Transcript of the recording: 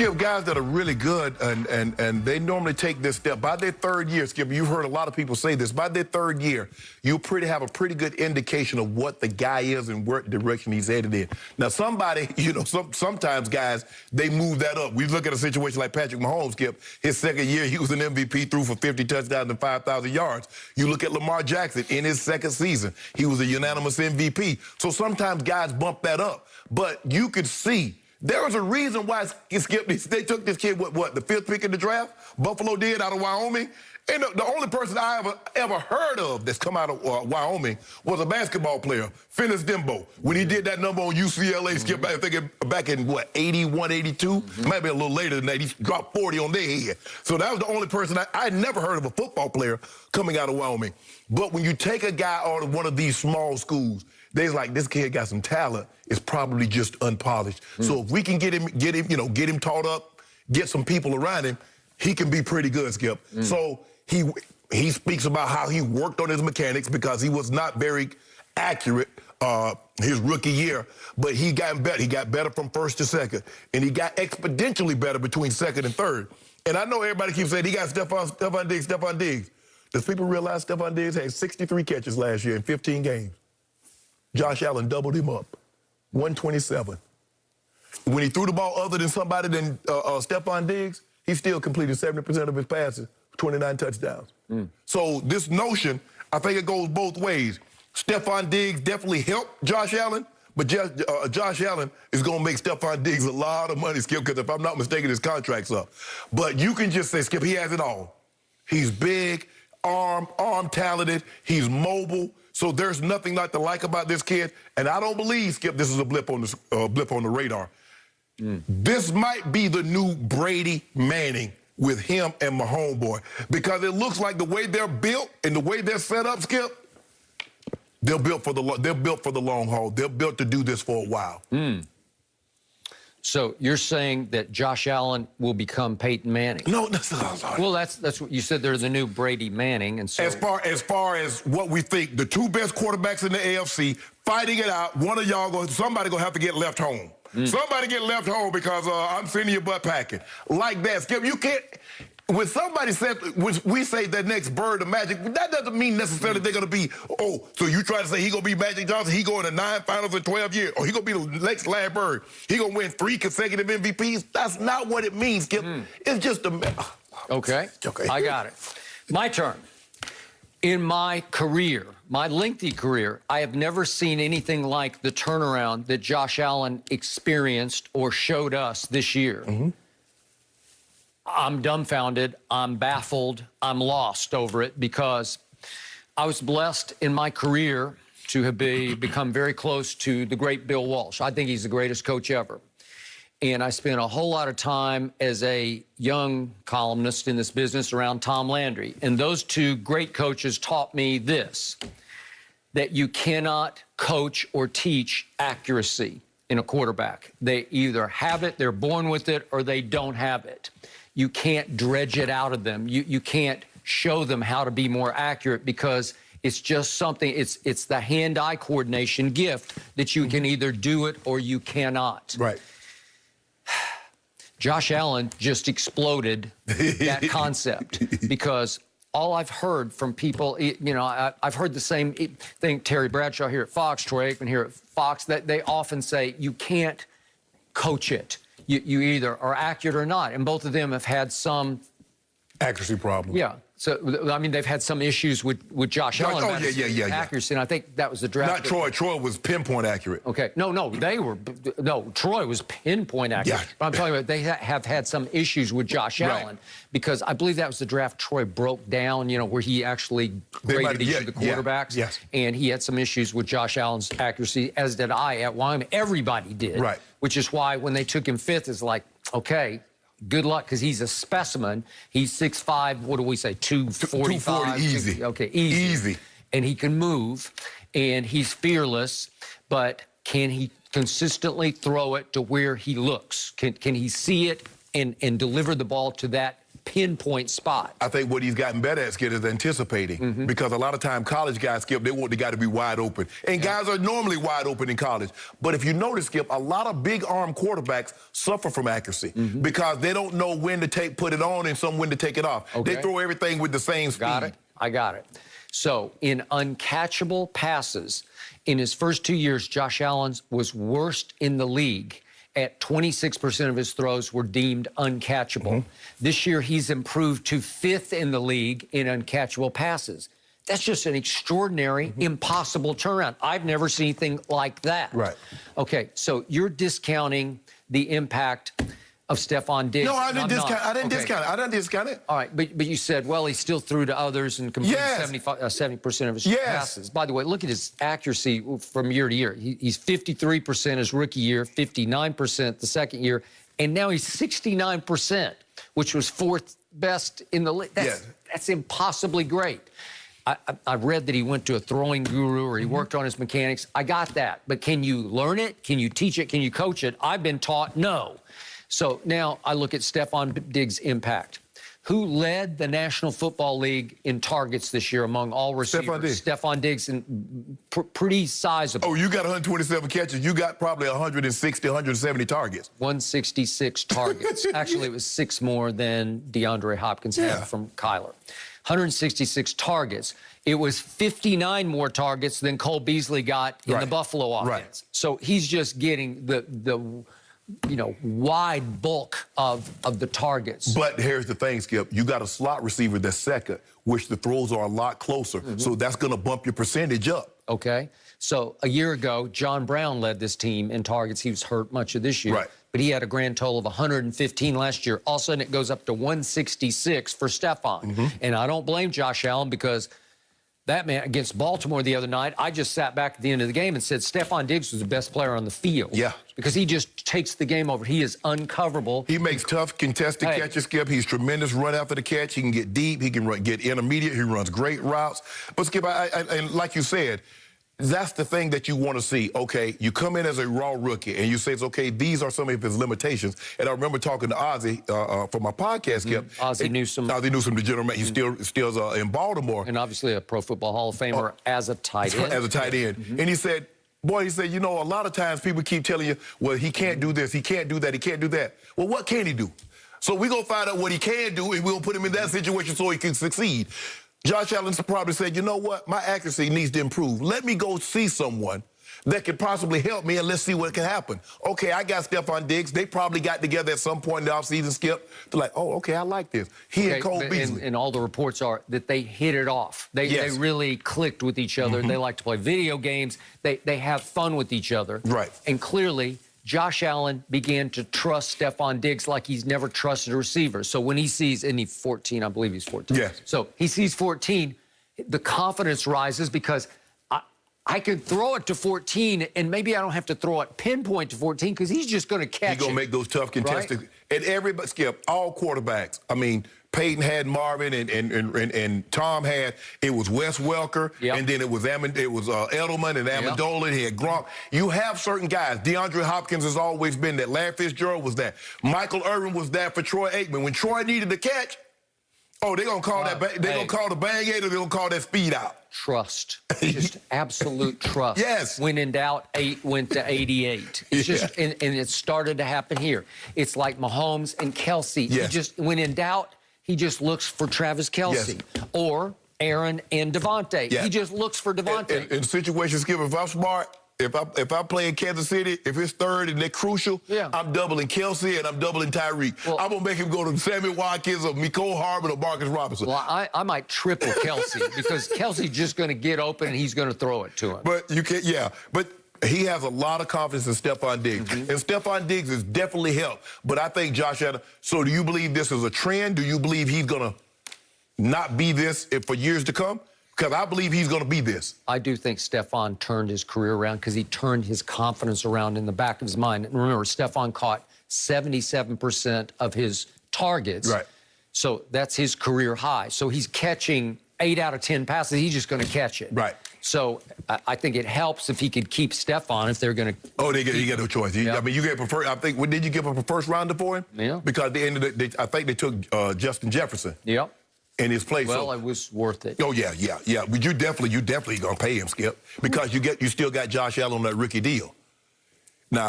Skip, guys that are really good, and they normally take this step. By their third year, Skip, you've heard a lot of people say this, by their third year, you'll have a pretty good indication of what the guy is and what direction he's headed in. Now, somebody, sometimes guys, they move that up. We look at a situation like Patrick Mahomes, Skip. His second year, he was an MVP, threw for 50 touchdowns and 5,000 yards. You look at Lamar Jackson in his second season, he was a unanimous MVP. So sometimes guys bump that up. But you could see there was a reason why Skip, they took this kid, what, the 5th pick in the draft? Buffalo did, out of Wyoming. And the only person I ever heard of that's come out of Wyoming was a basketball player, Finis Dembo. When he did that number on UCLA, Skip, I think back in, what, 81, 82? Might be a little later than that. He dropped 40 on their head. So that was the only person I never heard of a football player coming out of Wyoming. But when you take a guy out of one of these small schools, they's like, this kid got some talent. It's probably just unpolished. So if we can get him taught up, get some people around him, he can be pretty good, Skip. So he speaks about how he worked on his mechanics because he was not very accurate his rookie year, but he got better. He got better from first to second, and he got exponentially better between second and third. And I know everybody keeps saying he got Stephon Diggs. Does people realize Stephon Diggs had 63 catches last year in 15 games? Josh Allen doubled him up, 127. When he threw the ball other than somebody than Stephon Diggs, he still completed 70% of his passes, 29 touchdowns. So this notion, I think it goes both ways. Stephon Diggs definitely helped Josh Allen, but Josh Allen is going to make Stephon Diggs a lot of money, Skip, because if I'm not mistaken, his contract's up. But you can just say, Skip, he has it all. He's big, arm talented, he's mobile. So there's nothing not to like about this kid. And I don't believe, Skip, this is a blip on the radar. This might be the new Brady Manning with him and my homeboy. Because it looks like the way they're built and the way they're set up, Skip, they're built for the long haul. They're built to do this for a while. So you're saying that Josh Allen will become Peyton Manning? No, that's not. Well, that's what you said. They're the new Brady Manning, and so as far as what we think, the two best quarterbacks in the AFC fighting it out. One of y'all somebody gonna have to get left home. Somebody get left home because I'm sending your butt packing like that. Skip, you can't. When somebody said, when we say the next bird of Magic, that doesn't mean necessarily they're going to be, oh, so you try to say he going to be Magic Johnson, he going to 9 finals in 12 years, or he going to be the next Larry Bird, he going to win 3 consecutive MVPs. That's not what it means, Skip. It's just a... Okay, I got it. My turn. In my career, my lengthy career, I have never seen anything like the turnaround that Josh Allen experienced or showed us this year. I'm dumbfounded, I'm baffled, I'm lost over it because I was blessed in my career to have become very close to the great Bill Walsh. I think he's the greatest coach ever. And I spent a whole lot of time as a young columnist in this business around Tom Landry. And those two great coaches taught me this, that you cannot coach or teach accuracy in a quarterback. They either have it, they're born with it, or they don't have it. You can't dredge it out of them. You can't show them how to be more accurate because it's just something, it's the hand-eye coordination gift that you can either do it or you cannot. Right. Josh Allen just exploded that concept because all I've heard from people, I've heard the same thing, Terry Bradshaw here at Fox, Troy Aikman here at Fox, that they often say you can't coach it. You either are accurate or not, and both of them have had some accuracy problems. Yeah. So, I mean, they've had some issues with Josh Allen. Oh, yeah. Accuracy, and I think that was the draft. Not Troy. Troy was pinpoint accurate. Okay. No, Troy was pinpoint accurate. Yeah. But I'm talking about they have had some issues with Josh Allen because I believe that was the draft Troy broke down, where he actually graded each of the quarterbacks. Yes. And he had some issues with Josh Allen's accuracy, as did I at Wyoming. Everybody did. Right. Which is why when they took him 5th, it's like, okay, good luck, because he's a specimen. He's 6'5", what do we say, 245? 240, easy. Okay, easy. And he can move, and he's fearless, but can he consistently throw it to where he looks? Can he see it and deliver the ball to that pinpoint spot. I think what he's gotten better at, Skip, is anticipating. Because a lot of time college guys, Skip, they want the guy to be wide open. And guys are normally wide open in college. But if you notice, Skip, a lot of big arm quarterbacks suffer from accuracy because they don't know when to put it on and when to take it off. Okay. They throw everything with the same speed. Got it? I got it. So in uncatchable passes, in his first 2 years, Josh Allen was worst in the league. At 26% of his throws were deemed uncatchable. This year, he's improved to 5th in the league in uncatchable passes. That's just an extraordinary, impossible turnaround. I've never seen anything like that. Right. Okay, so you're discounting the impact of Stephon Diggs. No, I didn't discount. I didn't discount it. I didn't discount it. All right, but you said, well, he still threw to others and completed 70% of his passes. By the way, look at his accuracy from year to year. He's 53% his rookie year, 59% the second year, and now he's 69%, which was 4th best in the league. That's impossibly great. I read that he went to a throwing guru or he worked on his mechanics. I got that. But can you learn it? Can you teach it? Can you coach it? I've been taught no. So now I look at Stephon Diggs' impact. Who led the National Football League in targets this year among all receivers? Stephon Diggs, and pretty sizable. Oh, you got 127 catches. You got probably 160, 170 targets. 166 targets. Actually, it was 6 more than DeAndre Hopkins had from Kyler. 166 targets. It was 59 more targets than Cole Beasley got in the Buffalo offense. So he's just getting the wide bulk of the targets. But here's the thing, Skip. You got a slot receiver that's second, which the throws are a lot closer. So that's going to bump your percentage up. Okay. So a year ago, John Brown led this team in targets. He was hurt much of this year. Right. But he had a grand total of 115 last year. All of a sudden, it goes up to 166 for Stephon. And I don't blame Josh Allen because that man against Baltimore the other night, I just sat back at the end of the game and said Stephon Diggs was the best player on the field. Yeah. Because he just takes the game over. He is uncoverable. He makes tough contested catches, Skip. He's tremendous run after the catch. He can get deep. He can get intermediate. He runs great routes. But, Skip, and like you said, that's the thing that you want to see. Okay, you come in as a raw rookie, and you say, okay, these are some of his limitations. And I remember talking to Ozzie for my podcast, Skip. Ozzie Newsome. Ozzie Newsome, the general manager. He's still in Baltimore. And obviously a Pro Football Hall of Famer as a tight end. As a tight end. And he said, boy, he said, you know, a lot of times people keep telling you, well, he can't do this, he can't do that, he can't do that. Well, what can he do? So we're going to find out what he can do, and we'll put him in that situation so he can succeed. Josh Allen probably said, you know what? My accuracy needs to improve. Let me go see someone that could possibly help me, and let's see what can happen. Okay, I got Stephon Diggs. They probably got together at some point in the offseason, Skip. They're like, oh, okay, I like this. And Cole Beasley. And all the reports are that they hit it off. They really clicked with each other. They like to play video games. They have fun with each other. Right. And clearly, Josh Allen began to trust Stephon Diggs like he's never trusted a receiver. So when he sees, and he's 14, I believe he's 14. Yes. So he sees 14, the confidence rises because I can throw it to 14, and maybe I don't have to throw it pinpoint to 14 because he's just going to catch it. He's going to make those tough contested. Right? And everybody, Skip, all quarterbacks. I mean, Peyton had Marvin, and Tom had, it was Wes Welker, and then it was Edelman and Amendola, and he had Gronk. You have certain guys. DeAndre Hopkins has always been that. Larry Fitzgerald was that. Michael Irvin was that for Troy Aikman. When Troy needed the catch, oh, they're going to call that, they're going to call the bang aid, or they're going to call that speed out. Trust. Just absolute trust. Yes. When in doubt, 8 went to 88. It's just, and it started to happen here. It's like Mahomes and Kelsey. Yes. He just, when in doubt, he just looks for Travis Kelsey. Or Aaron and Devontae. He just looks for Devontae. In situations, Skip, if I'm smart, if I play in Kansas City, if it's third and they're crucial, I'm doubling Kelsey and I'm doubling Tyreek. Well, I'm going to make him go to Sammy Watkins or Mecole Hardman or Marcus Robinson. Well, I might triple Kelsey because Kelsey's just going to get open and he's going to throw it to him. But you can't, but he has a lot of confidence in Stephon Diggs. And Stephon Diggs has definitely helped. But I think Josh Allen, so do you believe this is a trend? Do you believe he's going to not be this for years to come? Because I believe he's going to be this. I do think Stephon turned his career around because he turned his confidence around in the back of his mind. And remember, Stephon caught 77% of his targets. Right. So that's his career high. So he's catching 8 out of 10 passes. He's just going to catch it. Right. So I think it helps if he could keep Stephon if they're going to. Oh, you get no choice. Yeah. I mean, you gave I think, what did you give up a first rounder for him? Yeah. Because at the end of I think they took Justin Jefferson. Yep. In his place. Well, it was worth it. Oh yeah. But you definitely gonna pay him, Skip, because you still got Josh Allen on that rookie deal. Now.